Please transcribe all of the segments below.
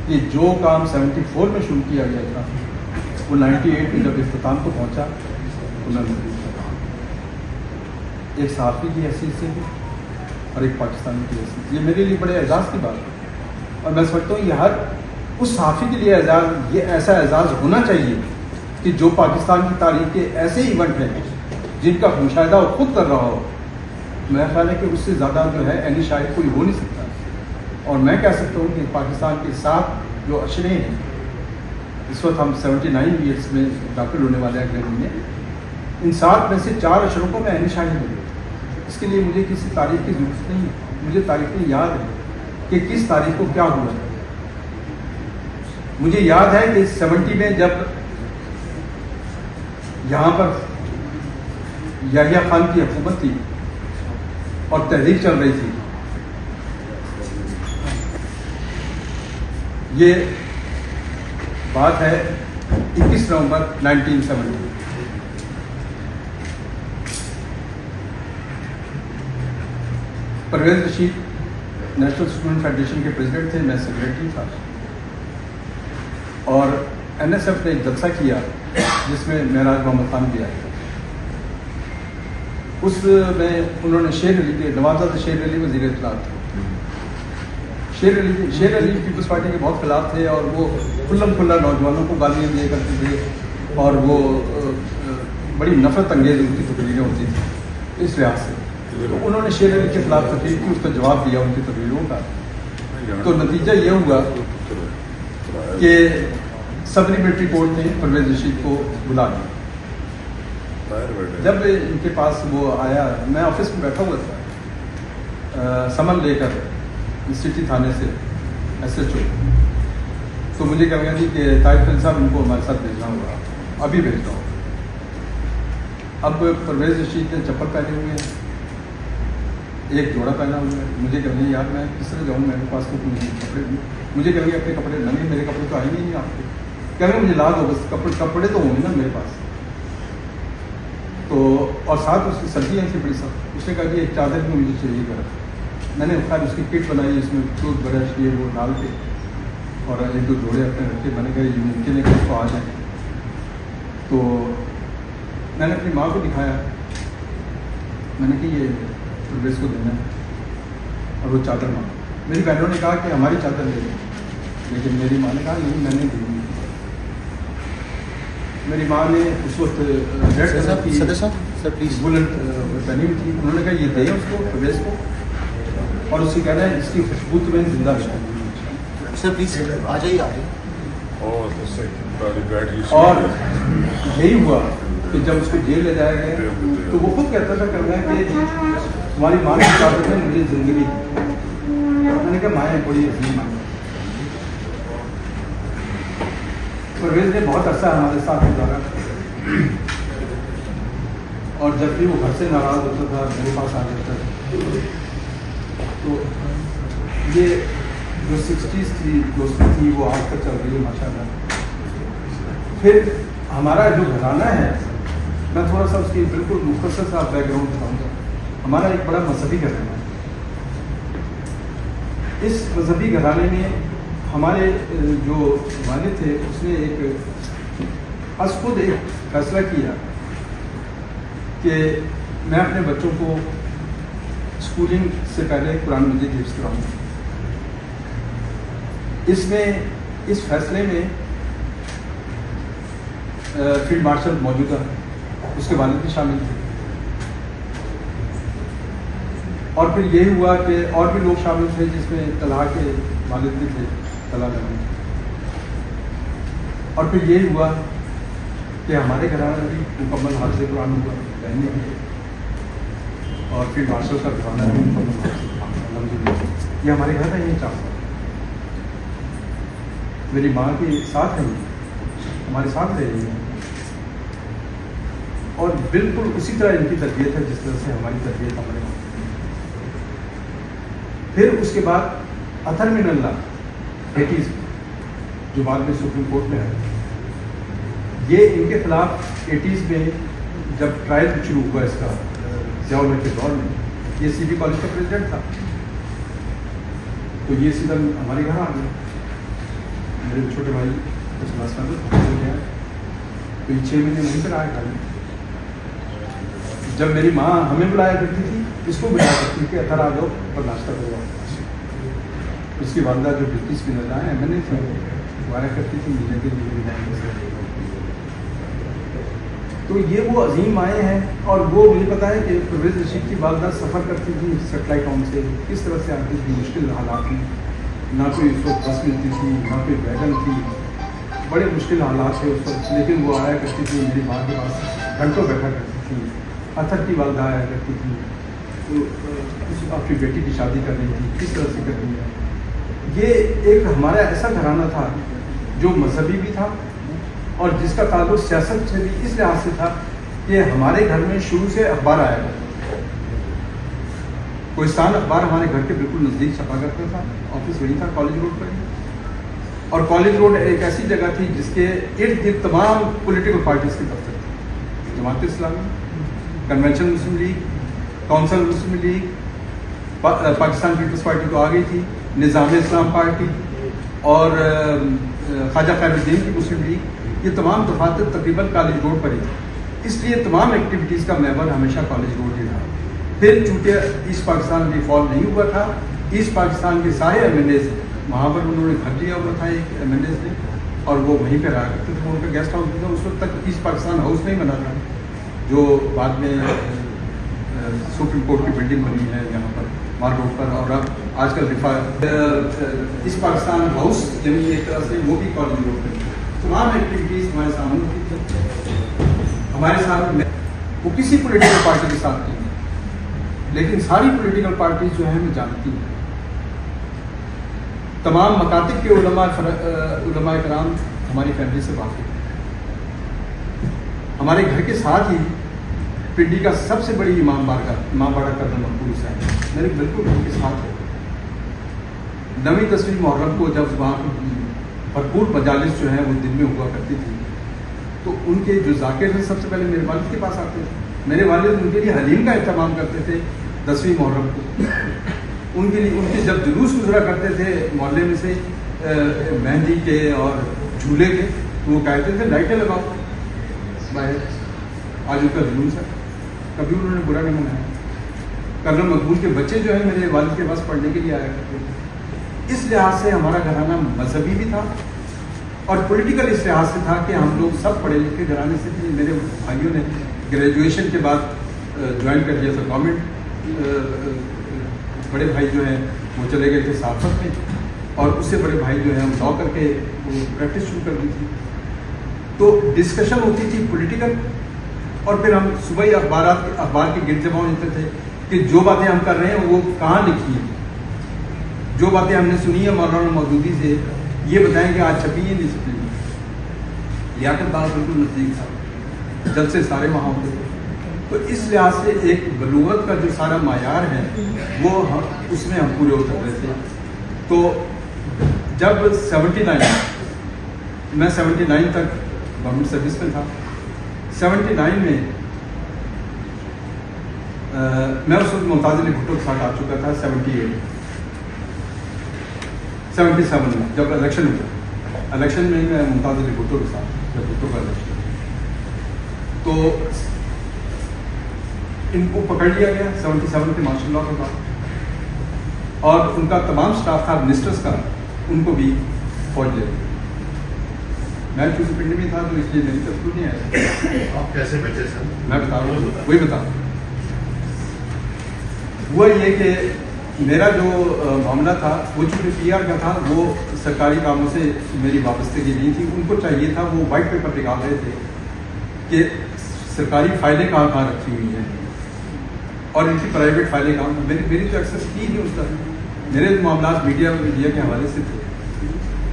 کہ جو کام 74 میں شروع کیا گیا تھا وہ 98 میں جب اختتام کو پہنچا انہوں نے ایک صحافی کی حیثیت سے بھی اور ایک پاکستانی کی حیثیت سے. یہ میرے لیے بڑے اعزاز کی بات ہے اور میں سمجھتا ہوں یہ ہر اس صحافی کے لیے اعزاز، یہ ایسا اعزاز ہونا چاہیے کہ جو پاکستان کی تاریخ کے ایسے ایونٹ ہیں جن کا مشاہدہ وہ خود کر رہا ہو. میرا خیال ہے کہ اس سے زیادہ جو ہے عینی شاہد کوئی ہو نہیں سکتا. اور میں کہہ سکتا ہوں کہ پاکستان کے 7 جو اشرے ہیں، اس وقت ہم 79 ایئرس میں داخل ہونے والے ہیں اگلے مہینے، ان 7 میں سے 4 اشروں کو میں عینی شاہد ہوں. اس کے لیے مجھے کسی تاریخ کی ضرورت نہیں ہے. مجھے تاریخیں یاد ہے کہ کس تاریخ کو کیا ہوا. مجھے یاد ہے کہ 70 میں جب یہاں پر یحییٰ خان کی حکومت تھی اور تحریک چل رہی تھی، یہ بات ہے 21 نومبر 1970. Pervaiz Rashid national student federation کے پریزیڈنٹ تھے، میں سیکریٹری تھا. اور NSF نے ایک جلسہ کیا جس میں معراج محمد خان بھی آئے. اس میں انہوں نے شیر علی کے نوازہ شیر علی وزیر اطلاع تھے. شیر علی پیپلز پارٹی کے بہت خلاف تھے اور وہ کھلم کھلا نوجوانوں کو گالیاں دیا کرتے تھے اور وہ بڑی نفرت انگیز ان کی تقریریں ہوتی تھیں اس لحاظ سے. تو انہوں نے شیر علی کے خلاف تقریر کی، اس کا جواب دیا ان کی تقریروں کا. تو نتیجہ یہ ہوا کہ صدری ملٹری کورٹ نے پرویز رشید کو بلا لیا. جب ان کے پاس وہ آیا، میں آفس میں بیٹھا ہوا تھا سمن لے کر سٹی تھانے سے SHO. تو مجھے کہا گیا کہ طاہر خان صاحب ان کو ہمارے ساتھ بھیجنا ہوگا، ابھی بھیجتا ہوں. اب پرویز رشید نے چپل پہنے ہوئے ہیں، ایک جوڑا پہنا ہوا ہے. مجھے کہا گیا یار میں کس طرح جاؤں، میرے پاس تو کپڑے نہیں. مجھے کہا گیا اپنے کپڑے ننگے، میرے کپڑے تو آئیں گے نہیں آپ کے. کہہ رہے مجھے لا دو بس، کپڑے تو ہوں گے نا میرے پاس. تو اور ساتھ اس کی سردیاں تھیں بڑی سخت. اس نے کہا کہ ایک چادر بھی مجھے چاہیے گا. میں نے خیر اس کی کٹ بنائی، اس میں ٹوتھ برش یہ وہ ڈال کے اور 1-2 جوڑے اپنے رکھے. میں نے کہا یہ ممکن ہے کہ اس کو آ جائیں. تو میں نے اپنی ماں کو دکھایا، میں نے کہا یہ پرویز کو دینا ہے اور وہ چادر مانگا. میری بہنوں نے کہا کہ ہماری چادر لے لیں، لیکن میری ماں نے کہا نہیں میں نے دی. میری ماں نے اس وقت بلٹ پہنی ہوئی تھی. انہوں نے کہا یہ دے اس کو پرویز کو اور اس سے کہنا ہے اس کی خوشبو تمہیں زندہ رکھنا. سر پلیز آ جائیے. اور یہی ہوا کہ جب اس کو جیل لے جائے گئے تو وہ خود کہتا تھا کرنا ہے کہ ہماری ماں کی طاقت نے مجھے زندگی دی. میں نے کہا مائیں بڑی عظیم ماں. پرویز نے بہت عرصہ ہمارے ساتھ گزارا اور جب بھی وہ گھر سے ناراض ہوتا تھا میرے پاس آ جاتا تھا. تو یہ جو 60s کی دوستی تھی وہ آج تک چل رہی ہے ماشاء اللہ. پھر ہمارا جو گھرانہ ہے، میں تھوڑا سا اس کی بالکل مختصر سا بیک گراؤنڈ بتاؤں گا. ہمارا ایک بڑا مذہبی گھرانہ ہے. اس مذہبی گھرانے میں ہمارے جو والد تھے اس نے از خود ایک فیصلہ کیا کہ میں اپنے بچوں کو اسکولنگ سے پہلے قرآن مجید حفظ کراؤں گا. اس فیصلے میں فیلڈ مارشل موجودہ اس کے والد بھی شامل تھے اور پھر یہ ہوا کہ اور بھی لوگ شامل تھے جس میں طلحہ کے والد بھی تھے، طلحہ جان. اور پھر یہ ہوا کہ ہمارے گھرانے بھی مکمل حافظ قرآن ہوا، بہنیں بھی، اور پھر مارشل کا گھرانا بھی مکمل حافظ. یہ ہمارے گھر میں یہ چاہتا. میری ماں کے ساتھ ہیں، ہمارے ساتھ رہ رہی ہیں اور بالکل اسی طرح ان کی تربیت ہے جس طرح سے ہماری تربیت ہمارے ماں. پھر اس کے بعد اطہر من اللہ 80s جو بعد میں سپریم کورٹ میں ہے، یہ ان کے خلاف 80s میں جب ٹرائل شروع ہوا اس کا ضیاء الحق کے دور میں، یہ CB کالج کا پریزیڈنٹ تھا. تو یہ سیدھا ہمارے گھر آ گیا. میرے چھوٹے بھائی ہو گیا تو 6 مہینے وہیں پر آیا کھانے. جب میری ماں ہمیں بلایا کرتی تھی اس کو بلایا کرتی تھی اتھر آ جاؤ اور ناشتہ کرو. اس کی والدہ جو برٹش کی نظر ہے MNA تھی وہ آیا کرتی تھی ملنے کے لیے. تو یہ وہ عظیم آئے ہیں. اور وہ مجھے پتا ہے کہ پرویز رشید کی والدہ سفر کرتی تھی سیٹلائٹ ٹاؤن سے, کس طرح سے آتی تھی, مشکل حالات میں, نہ کوئی اس وقت بس ملتی تھی نہ کوئی ویگن تھی, بڑے مشکل حالات تھے اس وقت, لیکن وہ آیا کرتی تھی میری ماں کے پاس گھنٹوں بیٹھا کرتی تھی. اتھر کی والدہ آیا کرتی تھی, تو آپ کی بیٹی کی شادی کر رہی تھی, کس طرح سے کر رہی ہے. یہ ایک ہمارا ایسا گھرانہ تھا جو مذہبی بھی تھا اور جس کا تعلق سیاست سے بھی اس لحاظ سے تھا کہ ہمارے گھر میں شروع سے اخبار آیا کرتا. کوہستان اخبار ہمارے گھر کے بالکل نزدیک چھپا کرتا تھا. آفس وہی تھا کالج روڈ پر ہی, اور کالج روڈ ایک ایسی جگہ تھی جس کے ارد گرد تمام پولیٹیکل پارٹیز کے دفتر تھے. جماعت اسلامی, کنونشن مسلم لیگ, کونسل مسلم لیگ, پاکستان پیپلز پارٹی تو آ گئی تھی, نظام اسلام پارٹی اور خواجہ خیر الدین کی مسلم لیگ, یہ تمام دفاتر تقریباً کالج روڈ پر ہی تھے. اس لیے تمام ایکٹیویٹیز کا محور ہمیشہ کالج روڈ ہی رہا. پھر چونکہ ایسٹ پاکستان بھی فال نہیں ہوا تھا, ایسٹ پاکستان کے سارے MNAs وہاں پر انہوں نے گھر لیا ہوا تھا ایک MNAs نے, اور وہ وہیں پہ رہا کرتے تھے. ان کا گیسٹ ہاؤس تھا اس وقت تک ایسٹ پاکستان ہاؤس نہیں بنا تھا جو بعد میں سپریم کورٹ کی بلڈنگ بنی ہے یہاں پر مار روڈ پر, اور اب آج کل ایسٹ پاکستان ہاؤس یعنی ایک طرح سے وہ بھی کالج روڈ پر. تمام ایکٹیویٹیز ہمارے سامنے ہوتی تھی, ہمارے سامنے. وہ کسی پولیٹیکل پارٹی کے ساتھ نہیں, لیکن ساری پولیٹیکل پارٹیز جو ہیں ہمیں جانتی ہیں. تمام مکاتب کے علماء کرام ہماری فیملی سے واقف ہیں. ہمارے گھر کے ساتھ ہی پنڈی کا سب سے بڑی امام باڑہ کرنل مقبول حسین میرے بالکل گھر کے ساتھ ہے. 9ویں 10ویں محرم کو جب وہاں بھرپور مجالس جو ہیں وہ دن میں ہوا کرتی تھی, تو ان کے جو ذاکر ہیں سب سے پہلے میرے والد کے پاس آتے تھے. میرے والد ان کے لیے حلیم کا اہتمام کرتے تھے 10ویں محرم کو. ان کے لیے ان کے جب جلوس گزرا کرتے تھے محلے میں سے مہندی کے اور جھولے کے, تو وہ کہتے تھے لائٹیں لگاؤ باہر, آج ان کا جلوس ہے. کبھی انہوں نے برا نہیں منایا. کرنل مقبول کے بچے جو ہیں میرے والد کے پاس پڑھنے کے لیے آیا کرتے تھے. اس لحاظ سے ہمارا گھرانہ مذہبی بھی تھا اور پولیٹیکل اس لحاظ سے تھا کہ ہم لوگ سب پڑھے لکھے گھرانے سے تھے. میرے بھائیوں نے گریجویشن کے بعد جوائن کر لیا تھا گورنمنٹ. بڑے بھائی جو ہیں وہ چلے گئے تھے ساتھ میں, اور اس سے بڑے بھائی جو ہیں ہم لا کر کے وہ پریکٹس شروع کر دی تھی. تو ڈسکشن ہوتی تھی پولیٹیکل, اور پھر ہم صبح ہی اخبار کے گرد جمع ہوتے تھے کہ جو باتیں ہم کر رہے ہیں وہ کہاں لکھی ہیں, جو باتیں ہم نے سنی ہے مولانا مودودی سے یہ بتائیں کہ آج چھپی ہے نہیں چھپی. لیاقت بات بالکل نزدیک تھا, جلسے سارے وہاں ہوتے تھے. تو اس لحاظ سے ایک بلوغت کا جو سارا معیار ہے وہ اس میں ہم پورے اتر رہے تھے. تو جب 79 میں 79 تک گورنمنٹ سروس میں تھا. 79 میں میں اس وقت ممتاز علی بھٹو کے ساتھ آ چکا تھا. 77 میں جب الیکشن ہوا, الیکشن میں میں ممتاز علی بھٹو کے ساتھ, جب بھٹو کا الیکشن تو ان کو پکڑ لیا گیا 77 کے مارشل لاء کے بعد, اور ان کا تمام سٹاف تھا منسٹرز کا, ان کو بھی فوج لے گئی. میں چونکہ پنڈی میں تھا تو اس لیے میری طرف نہیں آیا. آپ کیسے بچے سر؟ میں بتا رہا ہوں, وہی بتا رہا ہوں. ہوا یہ کہ میرا جو معاملہ تھا وہ چونکہ PR کا تھا, وہ سرکاری کاموں سے میری وابستگی نہیں تھی. ان کو چاہیے تھا, وہ وائٹ پیپر نکال رہے تھے کہ سرکاری فائلیں کہاں کہاں رکھی ہوئی ہیں اور ان کی پرائیویٹ فائلیں کہاں. میری تو ایکسیس کی نہیں اس طرح, میرے معاملات میڈیا کے حوالے سے تھے.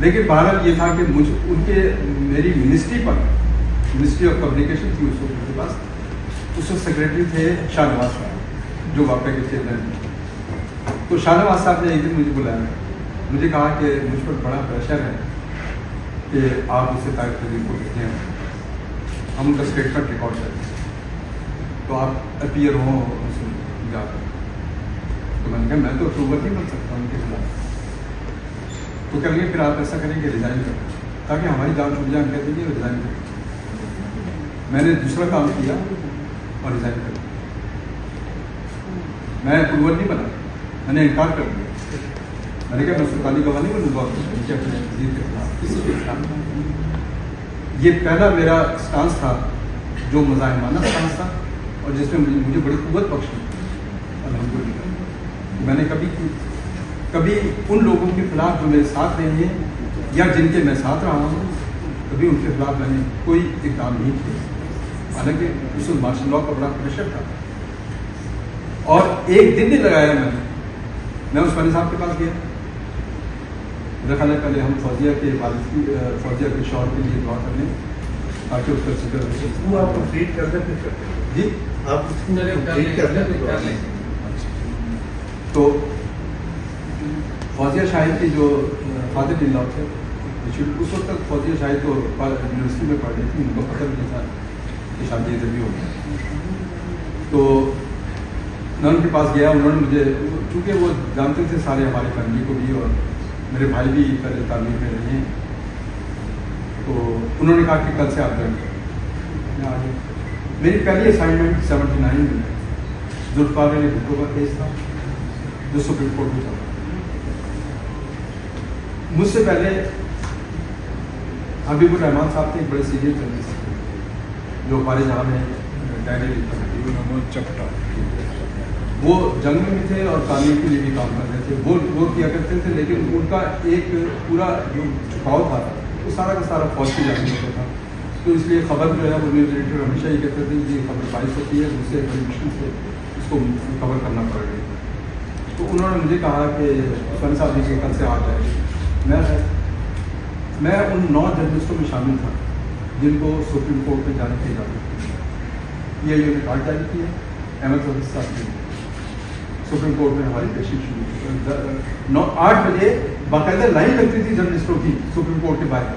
لیکن بہرحال یہ تھا کہ ان کے میری ministry per, ministry of communication تھی اس وقت ان کے پاس, اس وقت سیکرٹری تھے شاہ نواز صاحب جو واقعہ کے چیئرمین تھے. تو شاہ نواز صاحب نے ایک دن مجھے بلایا, مجھے کہا کہ مجھ پر بڑا پریشر ہے کہ آپ اسے طاہر تحریر کو لکھتے ہیں, ہم ان کا اسٹیٹمنٹ ریکارڈ کریں, تو آپ اپیئر ہوں اس میں جا کر. تو میں نے کہا میں تو اپروور نہیں بن سکتا ان کے خلاف. تو کہیں گے پھر آپ ایسا کریں کہ ریزائن کریں تاکہ ہماری جان چھوٹ جائے. ہم کہتے ہیں کہ ریزائن کریں. میں نے دوسرا کام کیا اور ریزائن کر دیا. میں پرور نہیں بنا, میں نے انکار کر دیا. میں نے کہا میں سرکاری گواہ نہیں بنوں گا وزیر کے خلاف کسی کے خلاف. یہ پہلا میرا اسٹانس تھا جو مزاحمانہ اسٹانس تھا اور جس میں مجھے بڑی قوت بخشی الحمدللہ. میں نے کبھی ان لوگوں کے خلاف جو میرے ساتھ رہے ہیں یا جن کے میں ساتھ رہا ہوں, کبھی ان کے خلاف میں نے کوئی اقدام نہیں کیا. حالانکہ اس میں مارشل لاء کا بڑا پریشر تھا اور ایک دن نہیں لگایا میں عثمانی صاحب کے پاس گیا. میرا خیال ہے پہلے ہم فوزیہ کے والد کی فوزیہ کے شوہر کے لیے دعا کر لیں تاکہ اس کا ذکر وہ آپ کمپلیٹ کر دیں. جی آپ کمپلیٹ کر لیں. تو فوزیہ شاہد کی جو فادر ان لا تھے اس وقت تک فوزیہ شاہد تو یونیورسٹی میں پڑھ رہی تھی. ان کو پتہ بھی نہیں تھا کہ شادی ادھر بھی ہو گیا. تو میں ان کے پاس گیا. انہوں نے مجھے, چونکہ وہ جانتے تھے سارے ہماری فیملی کو بھی اور میرے بھائی بھی پہلے تعلیم میں رہے ہیں, تو انہوں نے کہا کہ کل سے آپ جوائن کریں. میری پہلی اسائنمنٹ 79 میں ذوالفقار علی بھٹو کا کیس تھا جو سپریم کورٹ میں چلا. مجھ سے پہلے حبیب الرحمان صاحب تھے, ایک بڑے سینئر جرنلسٹ جو ہمارے جہاں میں ڈائری لکھا چپٹا. وہ جنگ میں بھی تھے اور تعلیم کے لیے بھی کام کر رہے تھے. وہ کیا کرتے تھے, لیکن ان کا ایک پورا جو جھکاؤ تھا وہ سارا کا سارا فوج کی جانب ہوتا تھا. تو اس لیے خبر جو ہے وہ نیوز ایڈیٹر ہمیشہ یہ کہتے تھے کہ خبر بارش ہوتی ہے, اس سے بڑی مشکل سے اس کو کور کرنا پڑے گا. تو انہوں نے مجھے کہا کہ عثمانی صاحب جی کل سے آ جائے. میں ان 9 جرنلسٹوں میں شامل تھا جن کو سپریم کورٹ میں جانے کی اجازت تھی. یہ نے کارڈ جاری کیا. احمد وحید صاحب نے سپریم کورٹ میں ہماری تشریف شروع 8 بجے باقاعدہ لائن لگتی تھی جرنلسٹوں کی سپریم کورٹ کے باہر.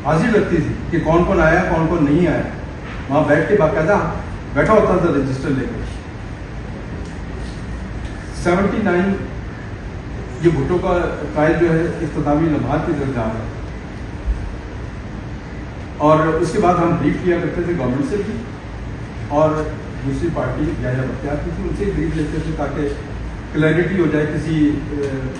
حاضری لگتی تھی کہ کون کون آیا کون کون نہیں آیا. وہاں بیٹھ کے باقاعدہ بیٹھا ہوتا تھا رجسٹر لے کر. 79 یہ بھٹو کا ٹرائل جو ہے اختتامی لمحات کی طرف جا رہا ہے. اور اس کے بعد ہم بریف کیا کرتے تھے گورنمنٹ سے بھی, اور دوسری پارٹی یحییٰ بختیار کی تھی, ان سے بریف لیتے تھے تاکہ کلیئرٹی ہو جائے کسی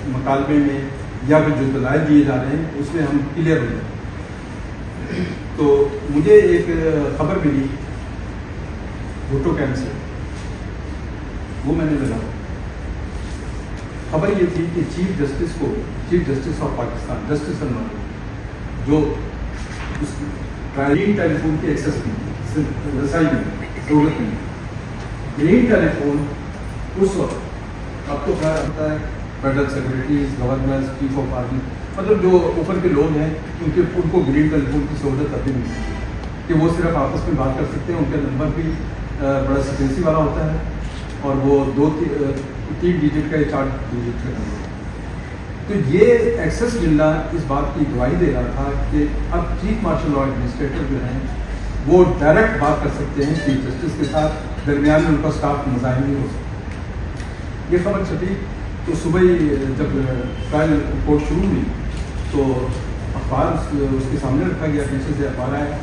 مکالمے میں یا پھر جو دلائل دیے جا رہے ہیں اس میں ہم کلیئر ہو جائیں. تو مجھے ایک خبر ملی بھٹو کیمپ سے, وہ میں نے لگا. خبر یہ تھی کہ chief justice of Pakistan justice Anwar جو اس گرین ٹیلی فون کی ایکسیس میں رسائی میں ضرورت نہیں. گرین ٹیلی فون اس وقت اب تو خیر ہوتا ہے federal secretaries governors chief of army مطلب جو اوپر کے لوگ ہیں کیونکہ ان کو گرین ٹیلی فون کی سہولت ابھی نہیں ہے کہ وہ صرف آپس میں بات کر سکتے ہیں. ان کا نمبر بھی بڑا سیکوینسی والا ہوتا ہے اور وہ 2-3 ڈیجٹ کا یا 4 ڈیجٹ کا نمبر. تو یہ ایکسیس ملنا اس بات کی گواہی دے رہا تھا کہ اب چیف مارشل لاء ایڈمنسٹریٹر جو ہیں وہ ڈائریکٹ بات کر سکتے ہیں چیف جسٹس کے ساتھ, درمیان میں ان کا اسٹاف مزاحم نہیں ہو سکتا. یہ خبر چھپی تو صبح ہی جب ٹرائل رپورٹ شروع ہوئی تو اخبار اس کے سامنے رکھا گیا, پیچھے سے اخبار آیا.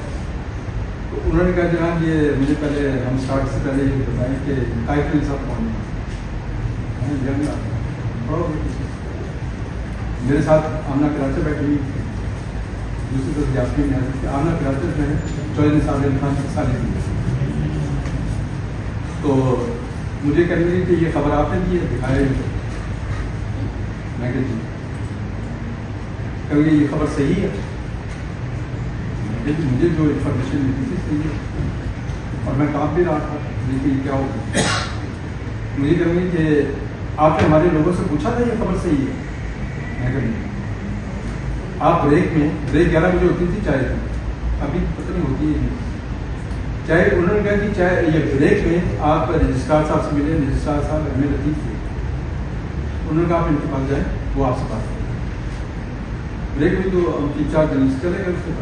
تو انہوں نے کہا جناب یہ مجھے پہلے ہم اسٹارٹ سے پہلے یہ بتائیں کہ طائف علی صاحب کون ہے. میرے ساتھ آمنہ کراچے بیٹھی ہوئی, دوسری طرف یاسمین نیازی. آمنہ کراچے جو ہے چودھری نثار علی خان کی سالی تھی. تو مجھے کہنے لگی کہ یہ خبر آپ نے دی ہے, دکھائے. میں کہ جی. کہیں یہ خبر صحیح ہے, لیکن مجھے جو انفارمیشن ملی تھی صحیح ہے اور میں کام بھی رہا تھا. لیکن کیا ہوگا مجھے کہیں گے کہ آپ نے ہمارے لوگوں سے پوچھا تھا یہ خبر صحیح ہے. میں کہیں آپ بریک 11 بجے ہوتی تھی چائے کی, ابھی پتہ نہیں ہوتی ہے چائے. انہوں نے کہا کہ چائے یہ بریک میں آپ رجسٹرار صاحب سے ملے. رجسٹرار صاحب احمد لطیف تھے. انہوں نے کہا آپ ان کے پاس جائیں, وہ آپ سے بات کریں. بریک میں تو ہم 3-4 دن چلے گئے اس کے بعد.